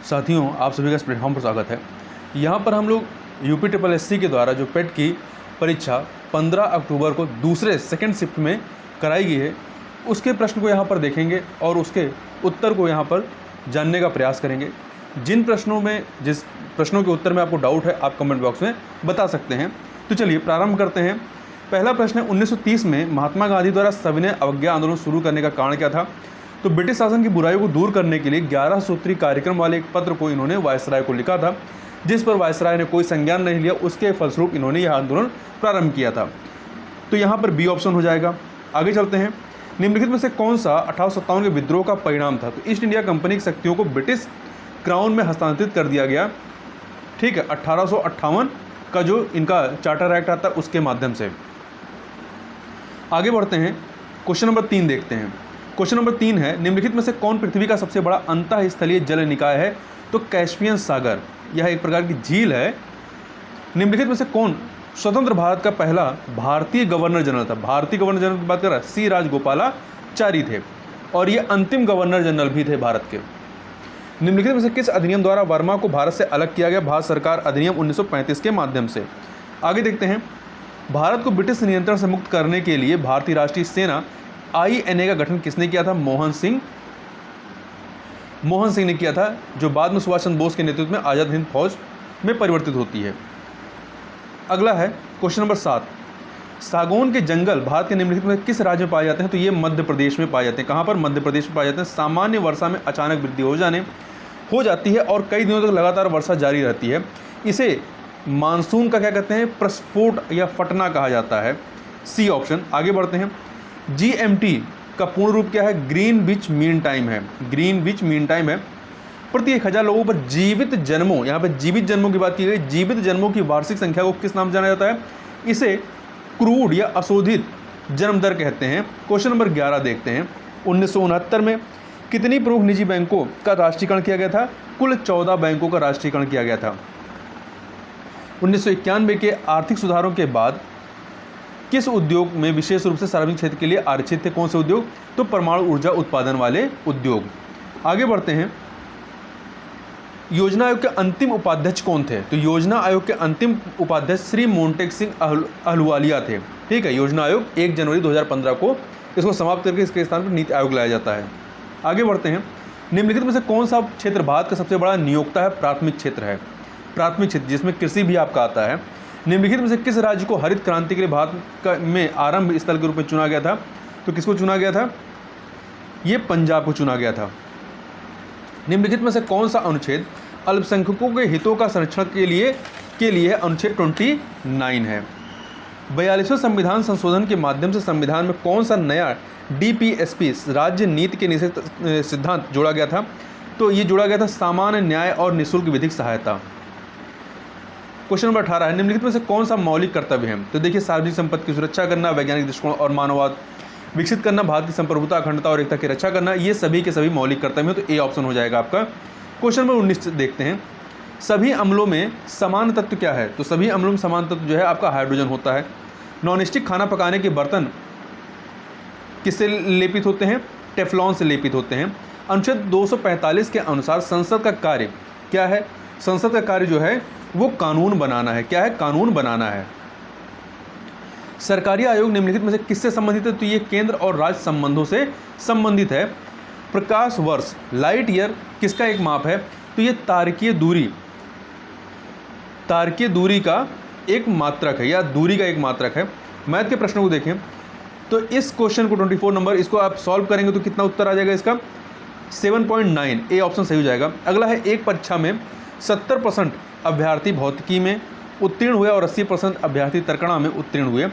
साथियों, आप सभी का इस प्लेटफॉर्म पर स्वागत है। यहाँ पर हम लोग UPSSC के द्वारा जो पेट की परीक्षा 15 अक्टूबर को दूसरे सेकंड शिफ्ट में कराई गई है, उसके प्रश्न को यहाँ पर देखेंगे और उसके उत्तर को यहाँ पर जानने का प्रयास करेंगे। जिस प्रश्नों के उत्तर में आपको डाउट है, आप कमेंट बॉक्स में बता सकते हैं। तो चलिए प्रारंभ करते हैं। पहला प्रश्न है, 1930 में महात्मा गांधी द्वारा सविनय अवज्ञा आंदोलन शुरू करने का कारण क्या था? तो ब्रिटिश शासन की बुराइयों को दूर करने के लिए 11 सूत्री कार्यक्रम वाले एक पत्र को इन्होंने वायसराय को लिखा था, जिस पर वायसराय ने कोई संज्ञान नहीं लिया। उसके फलस्वरूप इन्होंने यह आंदोलन प्रारंभ किया था। तो यहाँ पर बी ऑप्शन हो जाएगा। आगे चलते हैं। निम्नलिखित में से कौन सा 1857 के विद्रोह का परिणाम था? तो ईस्ट इंडिया कंपनी की शक्तियों को ब्रिटिश क्राउन में हस्तांतरित कर दिया गया। ठीक है, 1858 का जो इनका चार्टर एक्ट आता है उसके माध्यम से। आगे बढ़ते हैं, क्वेश्चन नंबर 3 देखते हैं। क्वेश्चन नंबर 3 है, निम्नलिखित में से कौन पृथ्वी का सबसे बड़ा अंतःस्थलीय जल निकाय है? तो कैस्पियन सागर, यह एक प्रकार की झील है। निम्नलिखित में से कौन स्वतंत्र भारत का पहला भारतीय गवर्नर जनरल था? भारतीय गवर्नर जनरल की बात कर रहा है, सी राजगोपालाचारी थे और ये अंतिम गवर्नर जनरल भी थे भारत के। निम्नलिखित में से किस अधिनियम द्वारा वर्मा को भारत से अलग किया गया? भारत सरकार अधिनियम 1935 के माध्यम से। आगे देखते हैं, भारत को ब्रिटिश नियंत्रण से मुक्त करने के लिए भारतीय राष्ट्रीय सेना INA का गठन किसने किया था? मोहन सिंह ने किया था, जो बाद में सुभाष चंद्र बोस के नेतृत्व में आज़ाद हिंद फौज में परिवर्तित होती है। अगला है क्वेश्चन नंबर 7, सागौन के जंगल भारत के निम्नलिखित में किस राज्य में पाए जाते हैं? तो ये मध्य प्रदेश में पाए जाते हैं। कहाँ पर? मध्य प्रदेश में पाए जाते हैं। सामान्य वर्षा में अचानक वृद्धि हो जाती है और कई दिनों तक लगातार वर्षा जारी रहती है। इसे मानसून का क्या कहते हैं? प्रस्फोट या फटना कहा जाता है। C option. आगे बढ़ते हैं। GMT का पूर्ण रूप क्या है? ग्रीनविच मीन टाइम है। ग्रीनविच मीन टाइम है। प्रति 1000 लोगों पर जीवित जन्मों, यहाँ पे जीवित जन्मों की बात की गई, जीवित जन्मों की वार्षिक संख्या को किस नाम से जाना जाता है? इसे क्रूड या अशोधित जन्म दर कहते हैं। क्वेश्चन नंबर 11 देखते हैं। 1969 में कितनी प्रमुख निजी बैंकों का राष्ट्रीयकरण किया गया था? कुल 14 बैंकों का राष्ट्रीयकरण किया गया था। 1991 के आर्थिक सुधारों के बाद किस उद्योग में विशेष रूप से सार्वजनिक क्षेत्र के लिए आरक्षित थे? कौन से उद्योग? तो परमाणु ऊर्जा उत्पादन वाले उद्योग। आगे बढ़ते हैं। योजना आयोग के अंतिम उपाध्यक्ष कौन थे? तो योजना आयोग के अंतिम उपाध्यक्ष श्री मोंटेक सिंह अहलुवालिया थे। ठीक है, योजना आयोग 1 जनवरी 2015 को इसको समाप्त करके इसके स्थान पर नीति आयोग लाया जाता है। आगे बढ़ते हैं। निम्नलिखित में से कौन सा क्षेत्र भारत का सबसे बड़ा नियोक्ता है? प्राथमिक क्षेत्र है। प्राथमिक क्षेत्र जिसमें कृषि भी आपका आता है। निम्नलिखित में से किस राज्य को हरित क्रांति के लिए भारत में आरंभ स्थल के रूप में चुना गया था? तो किसको चुना गया था? ये पंजाब को चुना गया था। निम्नलिखित में से कौन सा अनुच्छेद अल्पसंख्यकों के हितों का संरक्षण के लिए अनुच्छेद 29 है? 42वें संविधान संशोधन के माध्यम से संविधान में कौन सा नया DPSP राज्य नीति के निषेध सिद्धांत जोड़ा गया था? तो ये जोड़ा गया था सामान्य न्याय और निःशुल्क विधिक सहायता। क्वेश्चन नंबर 18 है, निम्नलिखित में से कौन सा मौलिक कर्तव्य है? तो देखिए, सार्वजनिक संपत्ति की सुरक्षा करना, वैज्ञानिक दृष्टिकोण और मानववाद विकसित करना, भारत की संप्रभुता, अखंडता और एकता की रक्षा करना, ये सभी के सभी मौलिक कर्तव्य हैं। तो ए ऑप्शन हो जाएगा आपका। क्वेश्चन नंबर 19 देखते हैं। सभी अम्लों में समान तत्व क्या है? तो सभी अम्लों में समान तत्व जो है आपका हाइड्रोजन होता है। नॉनस्टिक खाना पकाने के बर्तन किससे लेपित होते हैं? टेफ्लॉन से लेपित होते हैं। अनुच्छेद 245 के अनुसार संसद का कार्य क्या है? संसद का कार्य जो है वो कानून बनाना है। क्या है? कानून बनाना है। सरकारी आयोग निम्नलिखित में से किससे संबंधित है? तो ये केंद्र और राज्य संबंधों से संबंधित है। प्रकाश वर्ष, लाइट ईयर किसका एक माप है? तो ये तारकीय दूरी का एक मात्रक है या दूरी का एक मात्रक है। मैथ के प्रश्नों को देखें तो इस क्वेश्चन को 24 नंबर इसको आप सॉल्व करेंगे तो कितना उत्तर आ जाएगा इसका? 7.9। ए ऑप्शन सही हो जाएगा। अगला है, एक परीक्षा में 70% अभ्यर्थी भौतिकी में उत्तीर्ण हुए और 80% अभ्यर्थी तर्कणा में उत्तीर्ण हुए।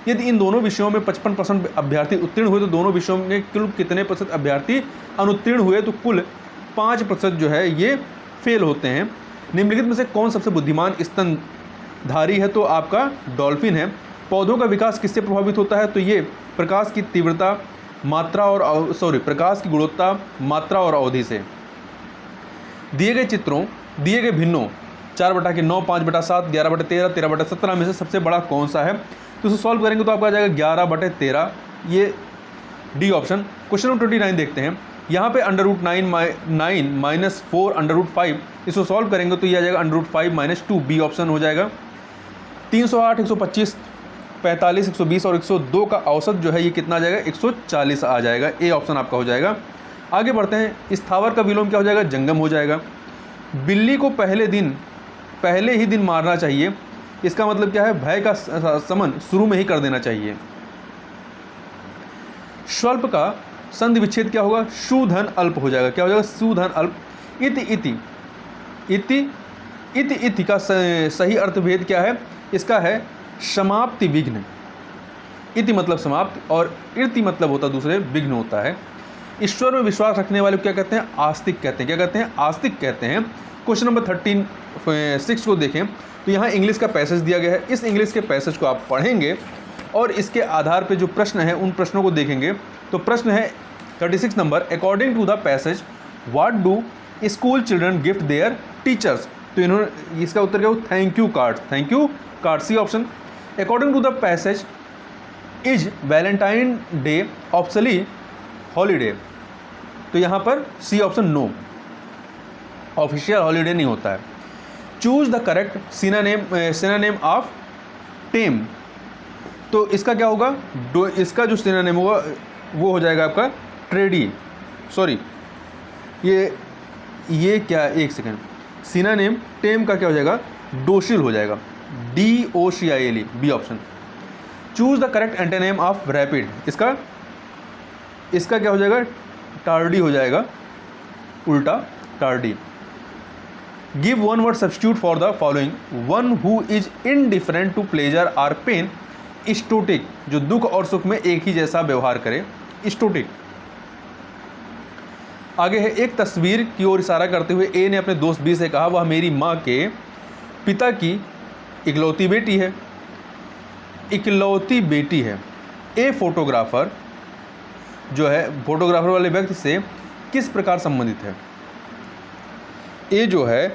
यदि इन दोनों विषयों में 55% अभ्यर्थी उत्तीर्ण हुए तो दोनों विषयों में कुल कितने प्रतिशत अभ्यर्थी अनुत्तीर्ण हुए? तो कुल 5% जो है ये फेल होते हैं। निम्नलिखित में से कौन सबसे बुद्धिमान स्तनधारी है? तो आपका डॉल्फिन है। पौधों का विकास किससे प्रभावित होता है? तो ये प्रकाश की तीव्रता, प्रकाश की गुणवत्ता, मात्रा और अवधि से। दिए गए चित्रों, दिए गए भिन्नों 4/9, 5/7, 11/13, 13/17 में से सबसे बड़ा कौन सा है? तो इसे सॉल्व करेंगे तो आपका आ जाएगा 11/13, ये डी ऑप्शन। क्वेश्चन नंबर 29 देखते हैं। यहाँ पे √9 माइनस 4 √5, इसको सॉल्व करेंगे तो ये आ जाएगा √5 - 2, बी ऑप्शन हो जाएगा। 308, 125, 45, 120 और 102 का औसत जो है ये कितना आ जाएगा, 140 आ जाएगा। ए ऑप्शन आपका हो जाएगा। आगे बढ़ते हैं, स्थावर का विलोम क्या हो जाएगा, जंगम हो जाएगा। बिल्ली को पहले ही दिन मारना चाहिए, इसका मतलब क्या है, भय का समन शुरू में ही कर देना चाहिए। स्वल्प का संधि विच्छेद क्या होगा, शूधन अल्प हो जाएगा। क्या हो जाएगा, शूधन अल्प। इति का सही अर्थभेद क्या है, इसका है समाप्ति विघ्न। इति मतलब समाप्त और इति मतलब होता दूसरे विघ्न होता है। ईश्वर में विश्वास रखने वाले को क्या कहते हैं, आस्तिक कहते हैं। क्या कहते हैं, आस्तिक कहते हैं। क्वेश्चन नंबर 6 को देखें तो यहाँ इंग्लिश का पैसेज दिया गया है। इस इंग्लिश के पैसेज को आप पढ़ेंगे और इसके आधार पे जो प्रश्न है उन प्रश्नों को देखेंगे। तो प्रश्न है 36 number, according to the passage what do school children gift their teachers. तो इन्होंने इसका उत्तर क्या हो, thank you card, C option. According to the passage is Valentine Day officially holiday, तो यहाँ पर C option no, official holiday नहीं होता है। Choose the correct synonym of tame, तो इसका क्या होगा, इसका जो सिनोनिम होगा वो हो जाएगा आपका ट्रेडी, सॉरी ये क्या, एक सेकेंड, सिनोनिम टेम का क्या हो जाएगा, डोशिल हो जाएगा, DOCILE, B option. Choose the correct antonym of rapid, इसका क्या हो जाएगा, टार्डी हो जाएगा, उल्टा tardy. Give one word substitute for the following, one who is indifferent to pleasure or pain, stoic, जो दुख और सुख में एक ही जैसा व्यवहार करे, स्टोटिक। आगे है, एक तस्वीर की ओर इशारा करते हुए ए ने अपने दोस्त बी से कहा, वह मेरी माँ के पिता की इकलौती बेटी है। ए फोटोग्राफर जो है, फोटोग्राफर वाले व्यक्ति से किस प्रकार संबंधित है। ए जो है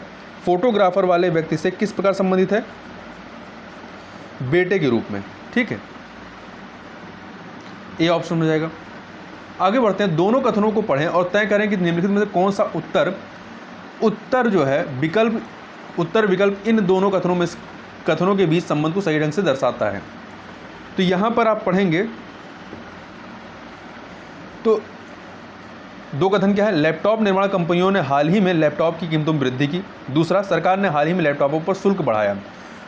फोटोग्राफर वाले व्यक्ति से किस प्रकार संबंधित है, बेटे के रूप में, ठीक है, ए ऑप्शन हो जाएगा। आगे बढ़ते हैं, दोनों कथनों को पढ़ें और तय करें कि निम्नलिखित में से कौन सा उत्तर जो है विकल्प इन दोनों कथनों के बीच संबंध को सही ढंग से दर्शाता है। तो यहाँ पर आप पढ़ेंगे तो दो कथन क्या है, लैपटॉप निर्माण कंपनियों ने हाल ही में लैपटॉप की कीमतों में वृद्धि की। दूसरा, सरकार ने हाल ही में लैपटॉपों पर शुल्क बढ़ाया।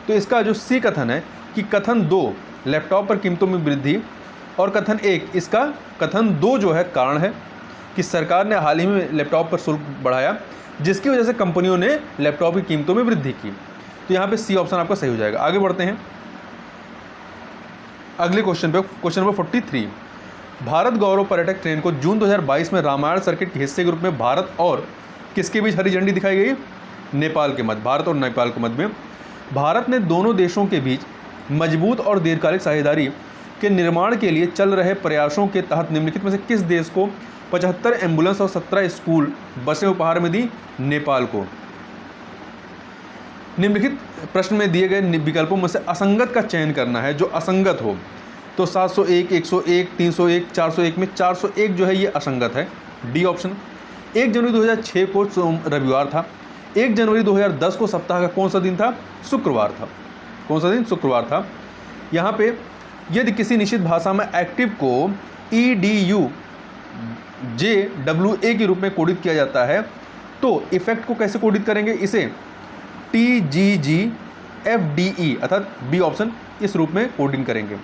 तो इसका जो सी कथन है कि कथन 2 लैपटॉप पर कीमतों में वृद्धि और कथन 1, इसका कथन 2 जो है कारण है कि सरकार ने हाल ही में लैपटॉप पर शुल्क बढ़ाया जिसकी वजह से कंपनियों ने लैपटॉप की कीमतों में वृद्धि की। तो यहाँ पे सी ऑप्शन आपका सही हो जाएगा। आगे बढ़ते हैं अगले क्वेश्चन पे, क्वेश्चन नंबर 43। भारत गौरव पर्यटक ट्रेन को जून 2022 में रामायण सर्किट के हिस्से के रूप में भारत और किसके बीच हरी झंडी दिखाई गई, नेपाल के मध्य, भारत और नेपाल के मध्य में। भारत ने दोनों देशों के बीच मजबूत और दीर्घकालिक साझेदारी के निर्माण के लिए चल रहे प्रयासों के तहत निम्नलिखित में से किस देश को 75 एम्बुलेंस और 17 स्कूल बसें उपहार में दी, नेपाल को। निम्नलिखित प्रश्न में दिए गए विकल्पों में से असंगत का चयन करना है, जो असंगत हो। तो 701, 101, 301, 401 में 401 जो है ये असंगत है, डी ऑप्शन। 1 जनवरी 2006 को रविवार था। 1 जनवरी 2010 को सप्ताह का कौन सा दिन था, शुक्रवार था। कौन सा दिन, शुक्रवार था। यहाँ पे यदि किसी निश्चित भाषा में एक्टिव को EDUJWA के रूप में कोडित किया जाता है तो इफेक्ट को कैसे कोडित करेंगे, इसे TGGFDE अर्थात बी ऑप्शन इस रूप में कोडिंग करेंगे।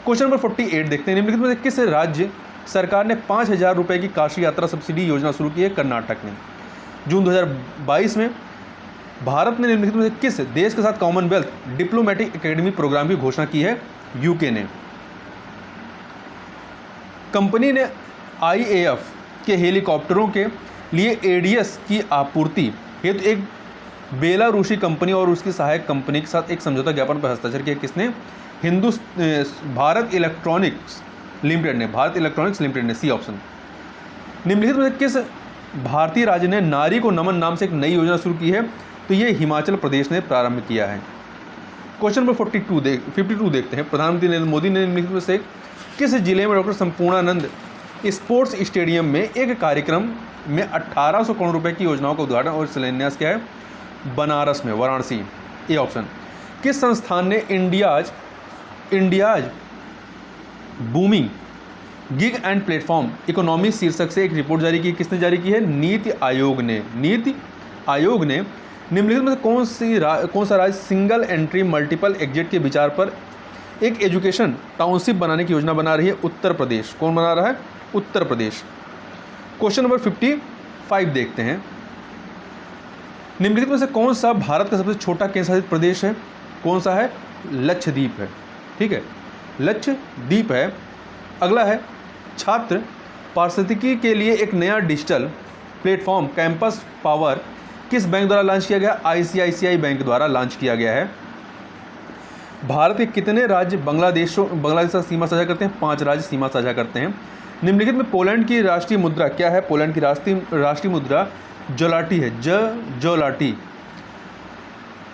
क्वेश्चन नंबर 48 देखते हैं, निम्नलिखित में से किस राज्य सरकार ने 5,000 रुपये की काशी यात्रा सब्सिडी योजना शुरू की है, कर्नाटक ने। जून 2022 में भारत ने निम्नलिखित में से किस देश के साथ कॉमनवेल्थ डिप्लोमेटिक एकेडमी प्रोग्राम की घोषणा की है, यूके ने। कंपनी ने IAF के हेलीकॉप्टरों के लिए ADS की आपूर्ति हेतु एक बेलारूसी कंपनी और उसकी सहायक कंपनी के साथ एक समझौता ज्ञापन पर हस्ताक्षर किया, किसने, भारत इलेक्ट्रॉनिक्स लिमिटेड ने, सी ऑप्शन। निम्नलिखित में किस भारतीय राज्य ने नारी को नमन नाम से एक नई योजना शुरू की है, तो ये हिमाचल प्रदेश ने प्रारंभ किया है। क्वेश्चन नंबर 52 देखते हैं, प्रधानमंत्री नरेंद्र मोदी ने निम्नलिखित में से किस जिले में डॉक्टर संपूर्णानंद स्पोर्ट्स स्टेडियम में एक कार्यक्रम में 1800 करोड़ रुपए की योजनाओं का उद्घाटन और शिलान्यास किया है? बनारस में, वाराणसी। A option. किस संस्थान ने India's booming gig and platform economy शीर्षक से एक रिपोर्ट जारी की? किसने जारी की है? नीति आयोग ने। नीति आयोग ने निम्नलिखित में कौन सा राज्य सिंगल एंट्री मल्टीपल एग्जिट के विचार पर एक एजुकेशन टाउनशिप बनाने की योजना बना रही है? उत्तर प्रदेश। कौन बना रहा है? उत्तर प्रदेश। क्वेश्चन नंबर 55 देखते हैं। निम्नलिखित में से कौन सा भारत का सबसे छोटा केंद्र शासित प्रदेश है? कौन सा है? लक्षद्वीप है। ठीक है, लक्षद्वीप है। अगला है, छात्र पारिस्थितिकी के लिए एक नया डिजिटल प्लेटफॉर्म कैंपस पावर किस बैंक द्वारा लॉन्च किया गया? ICICI बैंक द्वारा लॉन्च किया गया है। भारत के कितने राज्य बांग्लादेश से सीमा साझा करते हैं? 5 राज्य सीमा साझा करते हैं। निम्नलिखित में पोलैंड की राष्ट्रीय मुद्रा क्या है? पोलैंड की राष्ट्रीय मुद्रा जोलाटी है। जोलाटी।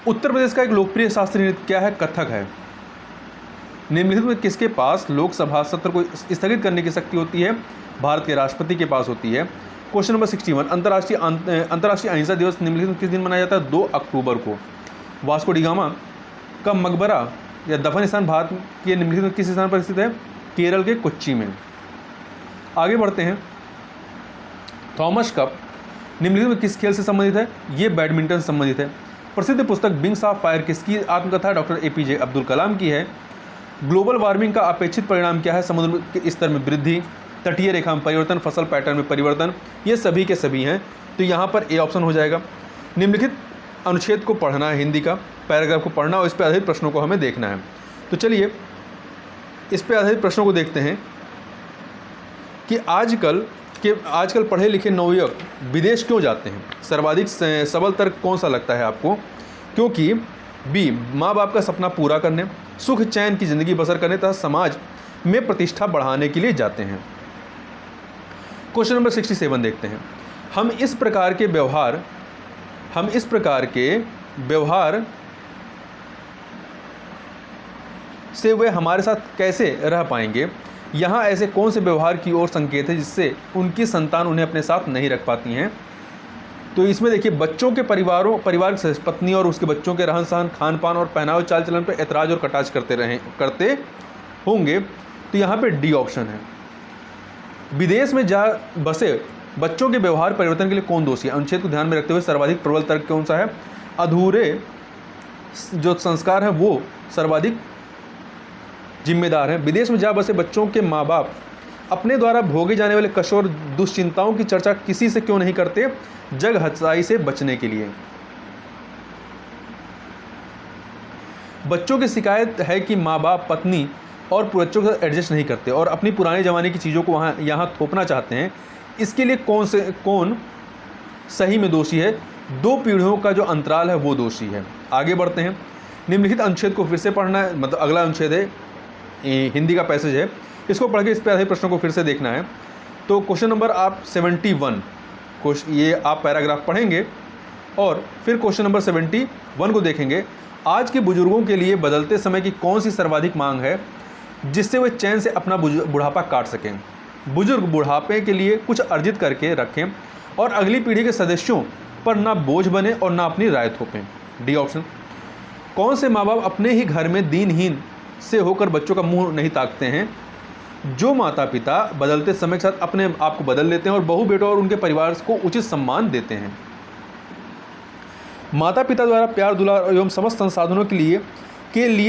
उत्तर प्रदेश का एक लोकप्रिय शास्त्रीय नृत्य क्या है? कथक है। निम्नलिखित में किसके पास लोकसभा सत्र को स्थगित करने की शक्ति होती है? भारत के राष्ट्रपति के पास होती है। क्वेश्चन नंबर 61, अंतर्राष्ट्रीय अहिंसा दिवस निम्नलिखित में किस दिन मनाया जाता है? 2 अक्टूबर को। वास्को डी गामा का मकबरा या दफन स्थान भारत के निम्नलिखित में किस स्थान पर स्थित है? केरल के कोच्चि में। आगे बढ़ते हैं। थॉमस कप निम्नलिखित में किस खेल से संबंधित है? ये बैडमिंटन से संबंधित है। प्रसिद्ध पुस्तक विंग्स ऑफ फायर किसकी आत्मकथा? डॉक्टर APJ अब्दुल कलाम की है। ग्लोबल वार्मिंग का अपेक्षित परिणाम क्या है? समुद्र के स्तर में वृद्धि, तटीय रेखा में परिवर्तन, फसल पैटर्न में परिवर्तन। ये सभी के सभी हैं, तो यहाँ पर ए ऑप्शन हो जाएगा। निम्नलिखित अनुच्छेद को पढ़ना है, हिंदी का पैराग्राफ को पढ़ना और इस पर आधारित प्रश्नों को हमें देखना है। तो चलिए इस पर आधारित प्रश्नों को देखते हैं कि आजकल पढ़े लिखे नवयुवक विदेश क्यों जाते हैं? सर्वाधिक सबल तर्क कौन सा लगता है आपको? क्योंकि बी, माँ बाप का सपना पूरा करने, सुख चैन की ज़िंदगी बसर करने तथा समाज में प्रतिष्ठा बढ़ाने के लिए जाते हैं। क्वेश्चन नंबर 67 देखते हैं। हम इस प्रकार के व्यवहार से वे हमारे साथ कैसे रह पाएंगे? यहाँ ऐसे कौन से व्यवहार की ओर संकेत है जिससे उनकी संतान उन्हें अपने साथ नहीं रख पाती हैं? तो इसमें देखिए, बच्चों के परिवार से पत्नी और उसके बच्चों के रहन सहन, खान पान और पहनावे चाल चलन पर ऐतराज और कटाक्ष करते होंगे, तो यहाँ पे डी ऑप्शन है। विदेश में जा बसे बच्चों के व्यवहार परिवर्तन के लिए कौन दोषी है? अनुच्छेद को ध्यान में रखते हुए सर्वाधिक प्रबल तर्क कौन सा है? अधूरे जो संस्कार हैं वो सर्वाधिक जिम्मेदार हैं। विदेश में जा बसे बच्चों के माँ बाप अपने द्वारा भोगे जाने वाले कष्ट और दुश्चिंताओं की चर्चा किसी से क्यों नहीं करते? जग हंसाई से बचने के लिए। बच्चों की शिकायत है कि माँ बाप पत्नी और बच्चों के साथ एडजस्ट नहीं करते और अपनी पुराने ज़माने की चीज़ों को यहाँ थोपना चाहते हैं। इसके लिए कौन सही में दोषी है? 2 पीढ़ियों का जो अंतराल है वो दोषी है। आगे बढ़ते हैं। निम्नलिखित अनुच्छेद को फिर से पढ़ना है, मतलब अगला अनुच्छेद है, हिंदी का पैसेज है, इसको पढ़ के इस पर आधारित प्रश्नों को फिर से देखना है। तो क्वेश्चन नंबर आप 71 ये आप पैराग्राफ पढ़ेंगे और फिर क्वेश्चन नंबर 71 को देखेंगे। आज के बुजुर्गों के लिए बदलते समय की कौन सी सर्वाधिक मांग है जिससे वे चैन से अपना बुढ़ापा काट सकें? बुजुर्ग बुढ़ापे के लिए कुछ अर्जित करके रखें और अगली पीढ़ी के सदस्यों पर ना बोझ बने और ना अपनी राय थोपें। D option. कौन से माँ बाप अपने ही घर में दीनहीन से होकर बच्चों का मुंह नहीं ताकते हैं? जो माता पिता बदलते समय के साथ अपने आप को बदल लेते हैं और बहू बेटों और उनके परिवार को उचित सम्मान देते हैं। माता पिता द्वारा प्यार दुलार एवं समस्त संसाधनों के लिए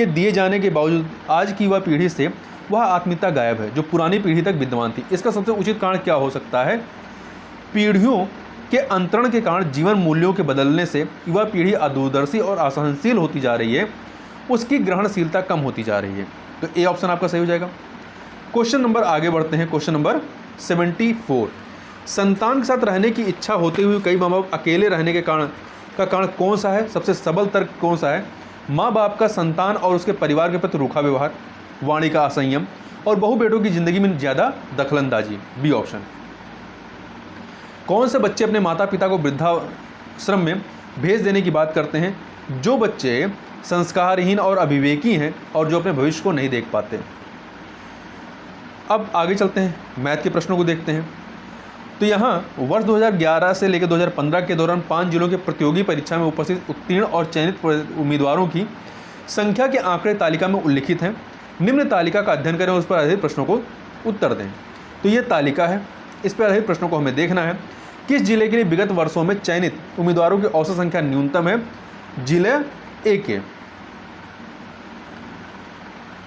दिए जाने के बावजूद आज की वह पीढ़ी से वह आत्मीयता गायब है जो पुरानी पीढ़ी तक विद्यमान थी। इसका सबसे उचित कारण क्या हो सकता है? पीढ़ियों के अंतरण के कारण जीवन मूल्यों के बदलने से युवा पीढ़ी अदूरदर्शी और असहनशील होती जा रही है, उसकी ग्रहणशीलता कम होती जा रही है। तो ए ऑप्शन आपका सही हो जाएगा। क्वेश्चन नंबर आगे बढ़ते हैं। क्वेश्चन नंबर 74, संतान के साथ रहने की इच्छा होते हुए कई माँ बाप अकेले रहने के कारण कौन सा है? सबसे सबल तर्क कौन सा है? माँ बाप का संतान और उसके परिवार के प्रति रूखा व्यवहार, वाणी का असंयम और बहू बेटों की जिंदगी में ज़्यादा दखलंदाजी। B option. कौन से बच्चे अपने माता पिता को वृद्धाश्रम में भेज देने की बात करते हैं? जो बच्चे संस्कारहीन और अविवेकी हैं और जो अपने भविष्य को नहीं देख पाते। अब आगे चलते हैं, मैथ के प्रश्नों को देखते हैं। तो यहाँ वर्ष 2011 से लेकर 2015 के दौरान 5 जिलों के प्रतियोगी परीक्षा में उपस्थित उत्तीर्ण और चयनित उम्मीदवारों की संख्या के आंकड़े तालिका में उल्लिखित हैं। निम्न तालिका का अध्ययन करें और उस पर आधारित प्रश्नों को उत्तर दें। तो ये तालिका है, इस पर आधारित प्रश्नों को हमें देखना है। किस जिले के लिए विगत वर्षों में चयनित उम्मीदवारों की औसत संख्या न्यूनतम है? जिले ए के।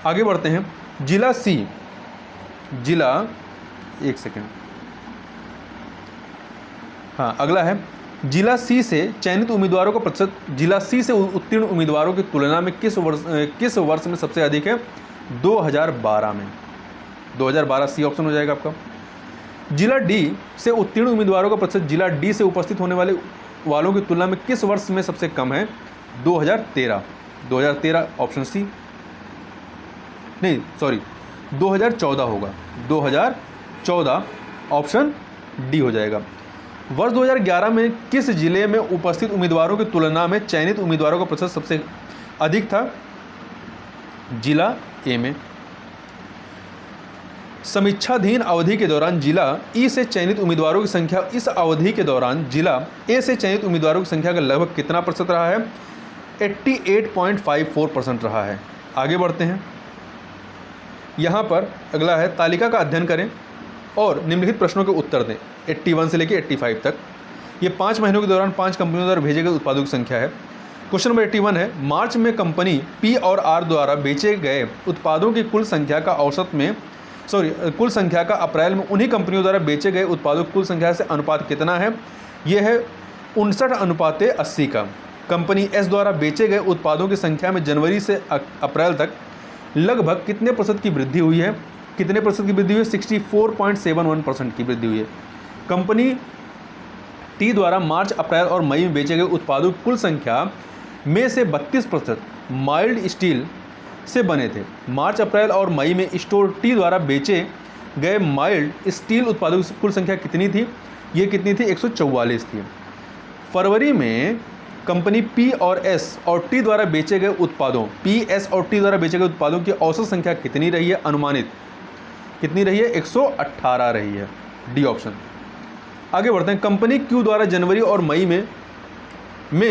आगे बढ़ते हैं, जिला सी, जिला, एक सेकेंड, हाँ अगला है, जिला सी से चयनित उम्मीदवारों का प्रतिशत जिला सी से उत्तीर्ण उम्मीदवारों की तुलना में किस वर्ष में सबसे अधिक है? 2012 में। 2012 सी ऑप्शन हो जाएगा आपका। जिला डी से उत्तीर्ण उम्मीदवारों का प्रतिशत जिला डी से उपस्थित होने वालों की तुलना में किस वर्ष में सबसे कम है? 2013। 2013 ऑप्शन सी, नहीं सॉरी 2014 होगा, 2014 ऑप्शन डी हो जाएगा। वर्ष 2011 में किस जिले में उपस्थित उम्मीदवारों की तुलना में चयनित उम्मीदवारों का प्रतिशत सबसे अधिक था? जिला ए में। समीक्षाधीन अवधि के दौरान जिला ई से चयनित उम्मीदवारों की संख्या इस अवधि के दौरान जिला ए से चयनित उम्मीदवारों की संख्या का लगभग कितना प्रतिशत रहा है? 88.54% रहा है। आगे बढ़ते हैं, यहाँ पर अगला है, तालिका का अध्ययन करें और निम्नलिखित प्रश्नों के उत्तर दें। 81 से लेकर 85 तक ये 5 महीनों के दौरान 5 कंपनियों द्वारा भेजे गए उत्पादों की संख्या है। क्वेश्चन नंबर 81 है, मार्च में कंपनी पी और आर द्वारा बेचे गए उत्पादों की कुल संख्या का कुल संख्या का अप्रैल में उन्हीं कंपनियों द्वारा बेचे गए उत्पादों की कुल संख्या से अनुपात कितना है? यह है 59:80 का। कंपनी एस द्वारा बेचे गए उत्पादों की संख्या में जनवरी से अप्रैल तक लगभग कितने प्रतिशत की वृद्धि हुई है? कितने प्रतिशत की वृद्धि हुई है? 64.71% की वृद्धि हुई है। कंपनी टी द्वारा मार्च, अप्रैल और मई में बेचे गए उत्पादों की कुल संख्या में से 32% माइल्ड स्टील से बने थे। मार्च, अप्रैल और मई में स्टोर टी द्वारा बेचे गए माइल्ड स्टील उत्पादों की कुल संख्या कितनी थी? ये कितनी थी? 144 थी। फरवरी में कंपनी पी और एस और टी द्वारा बेचे गए उत्पादों, पी, एस और टी द्वारा बेचे गए उत्पादों की औसत संख्या कितनी रही है? अनुमानित कितनी रही है? 118 रही है, डी ऑप्शन। आगे बढ़ते हैं, कंपनी क्यू द्वारा जनवरी और मई में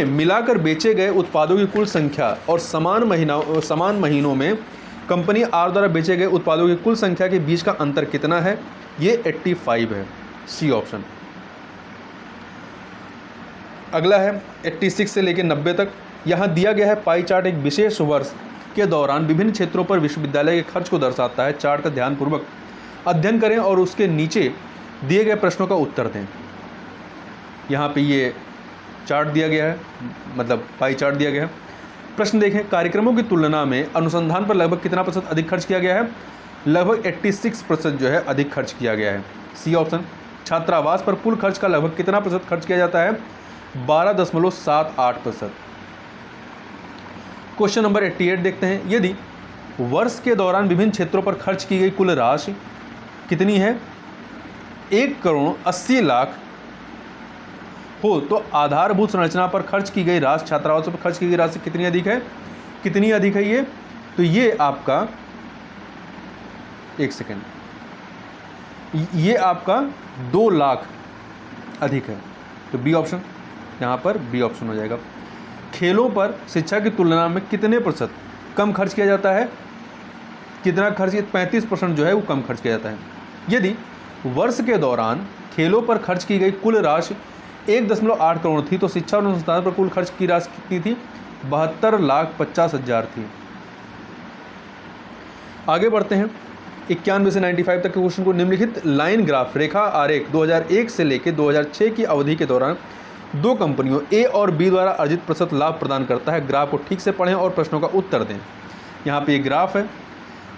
मिलाकर बेचे गए उत्पादों की कुल संख्या और समान महीनों में कंपनी आर द्वारा बेचे गए उत्पादों की कुल संख्या के बीच का अंतर कितना है? ये 85 है, सी ऑप्शन। अगला है 86 से लेकर 90 तक। यहाँ दिया गया है पाई चार्ट एक विशेष वर्ष के दौरान विभिन्न क्षेत्रों पर विश्वविद्यालय के खर्च को दर्शाता है। चार्ट का ध्यानपूर्वक अध्ययन करें और उसके नीचे दिए गए प्रश्नों का उत्तर दें। यहाँ पे ये चार्ट दिया गया है, मतलब पाई चार्ट दिया गया है। प्रश्न देखें, कार्यक्रमों की तुलना में अनुसंधान पर लगभग कितना प्रतिशत अधिक खर्च किया गया है? लगभग 86% जो है अधिक खर्च किया गया है, सी ऑप्शन। छात्रावास पर कुल खर्च का लगभग कितना प्रतिशत खर्च किया जाता है? 12.78%। क्वेश्चन नंबर 88 देखते हैं, यदि वर्ष के दौरान विभिन्न क्षेत्रों पर खर्च की गई कुल राशि कितनी है? 1,80,00,000 हो तो आधारभूत संरचना पर खर्च की गई राशि, छात्रावास पर खर्च की गई राशि कितनी अधिक है? कितनी अधिक है ये? तो ये आपका, एक सेकेंड, ये आपका 2 लाख अधिक है, तो बी ऑप्शन, यहाँ पर बी ऑप्शन हो जाएगा। खेलों पर शिक्षा की तुलना में कितने प्रतिशत कम खर्च किया जाता है? कितना खर्च? 35% जो है वो कम खर्च किया जाता है। यदि वर्ष के दौरान खेलों पर खर्च की गई कुल राशि 1.8 करोड़ थी तो शिक्षा और अनुसंधान पर कुल खर्च की राशि कितनी थी? 72,50,000 थी। आगे बढ़ते हैं, 91 से 95 तक के क्वेश्चन को। निम्नलिखित लाइन ग्राफ रेखा आरेख 2001 से लेकर 2006 की अवधि के दौरान दो कंपनियों ए और बी द्वारा अर्जित प्रतिशत लाभ प्रदान करता है। ग्राफ को ठीक से पढ़ें और प्रश्नों का उत्तर दें। यहाँ पे ये ग्राफ है।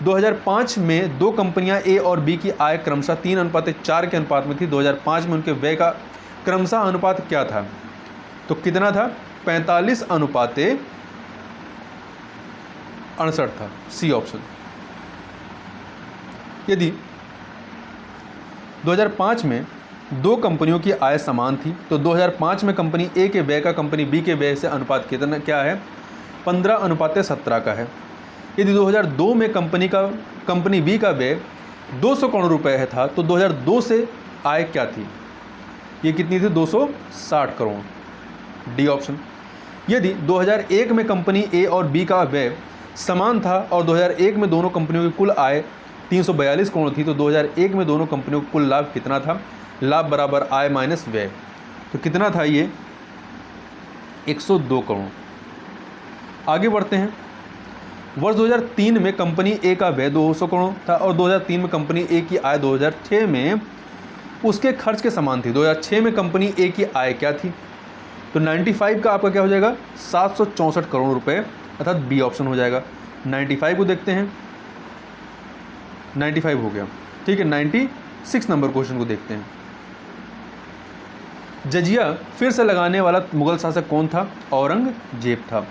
2005 में दो कंपनियां ए और बी की आय क्रमशः 3:4 के अनुपात में थी। 2005 में उनके व्यय का क्रमशः अनुपात क्या था? तो कितना था? 45:68 था, सी ऑप्शन। यदि 2005 में दो कंपनियों की आय समान थी तो 2005 में कंपनी ए के व्यय का कंपनी बी के व्यय से अनुपात कितना क्या है? 15:17 का है। यदि 2002 में कंपनी बी का व्यय 200 करोड़ रुपए था तो 2002 से आय क्या थी? ये कितनी थी? 260 करोड़। D option. यदि 2001 में कंपनी ए और बी का व्यय समान था और 2001 में दोनों कंपनियों की कुल आय 342 करोड़ थी तो 2001 में दोनों कंपनियों का कुल लाभ कितना था? लाभ बराबर आय माइनस व्यय। तो कितना था ये? 102 करोड़। आगे बढ़ते हैं। वर्ष 2003 में कंपनी ए का व्यय 200 करोड़ था और 2003 में कंपनी ए की आय 2006 में उसके खर्च के समान थी। 2006 में कंपनी ए की आय क्या थी? तो 95 का आपका क्या हो जाएगा? 764 करोड़ रुपए, अर्थात बी ऑप्शन हो जाएगा। 95 को देखते हैं। 95 हो गया, ठीक है। 96 नंबर क्वेश्चन को देखते हैं। जजिया फिर से लगाने वाला मुगल शासक कौन था? औरंगजेब था।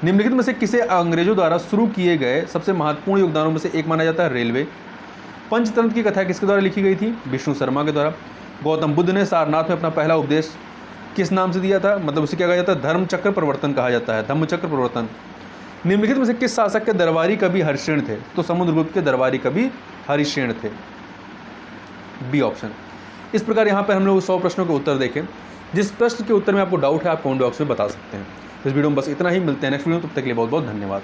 निम्नलिखित में से किसे अंग्रेजों द्वारा शुरू किए गए सबसे महत्वपूर्ण योगदानों में से एक माना जाता है? रेलवे। पंचतंत्र की कथा किसके द्वारा लिखी गई थी? विष्णु शर्मा के द्वारा। गौतम बुद्ध ने सारनाथ में अपना पहला उपदेश किस नाम से दिया था? मतलब उसे क्या कहा जाता है? धर्मचक्र प्रवर्तन कहा जाता है, धम्मचक्र प्रवर्तन। निम्नलिखित में से किस शासक के दरबारी कवि हरिश्चंद्र थे? तो समुद्रगुप्त के दरबारी कवि हरिश्चंद्र थे। B option. इस प्रकार यहाँ पर हम लोग 100 प्रश्नों के उत्तर देखें। जिस प्रश्न के उत्तर में आपको डाउट है आप कमेंट बॉक्स में बता सकते हैं। इस वीडियो में बस इतना ही। मिलते हैं नेक्स्ट वीडियो में, तब तक के लिए बहुत बहुत धन्यवाद।